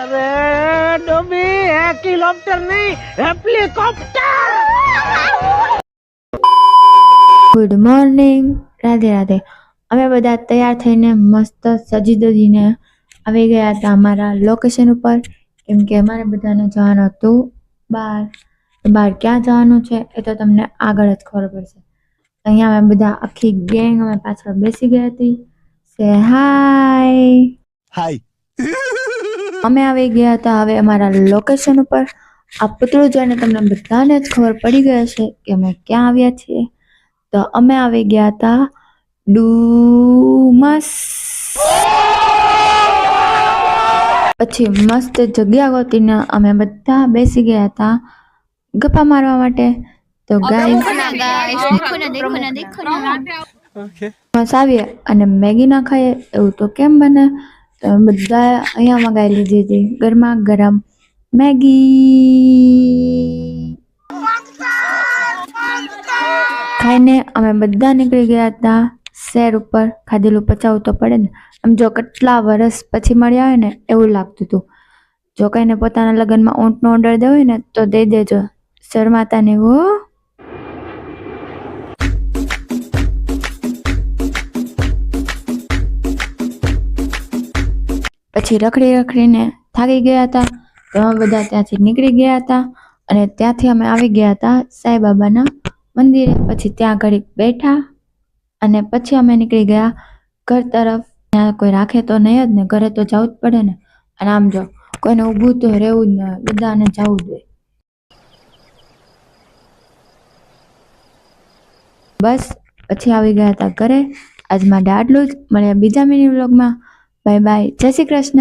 अरे Dobby helicopter नहीं helicopter. Good morning, Radhe Radhe. અમે બધા તૈયાર થઈને મસ્ત સજી ધજીને આવી ગયા હતા અમારા લોકેશન ઉપર, કેમ કે અમારે બધાને જવાનું હતું બહાર. બહાર ક્યાં જવાનું છે એ તો તમને આગળ જ ખબર પડશે. અહીંયા અમે બધા આખી ગેંગ અમે પાછળ બેસી ગઈ હતી. સે હાય. હાય. અમે આવી ગયા હતા હવે અમારા લોકેશન ઉપર. આ પુતળું જોઈને તમને બધાને જ ખબર પડી ગઈ હશે કે અમે ક્યાં આવ્યા છીએ. તો અમે આવી ગયા હતા ડુમસ. પછી મસ્ત જગ્યા ગોતીને અમે બધા બેસી ગયા હતા ગપ્પા મારવા માટે. તો ગાઈસ બસ આવીએ અને મેગી ના ખાઈએ એવું તો કેમ બને. તો બધા અહીંયા મંગાવી લીધી હતી ગરમા ગરમ મેગી. ખાઈને અમે બધા નીકળી ગયા હતા શેર ઉપર. ખાધેલું પચાવવું તો પડે ને. આમ જો કેટલા વર્ષ પછી મળ્યા હોય ને એવું લાગતું હતું. જો કઈને પોતાના લગ્નમાં ઊંટનો ઓર્ડર દેવો હોય ને તો દઈ દેજો, શરમાતા નહીં હો. પછી રખડી રખડીને થાકી ગયા હતા તો અમે બધા ત્યાંથી નીકળી ગયા હતા અને ત્યાંથી અમે આવી ગયા હતા સાંઈબાબાના મંદિરે. પછી ત્યાં ઘડીક બેઠા અને પછી અમે નીકળી ગયા ઘર તરફ. ત્યાં કોઈ રાખે તો નહીં જ ને, ઘરે તો જવું જ પડે ને. અને આમ જો કોઈને ઊભું તો રહેવું જ ન હોય, બધાને જવું જ હોય. બસ પછી આવી ગયા હતા ઘરે. આજ માટે આટલું જ. મળ્યા બીજા મિની વ્લોગમાં. બાય બાય, જય શ્રી કૃષ્ણ.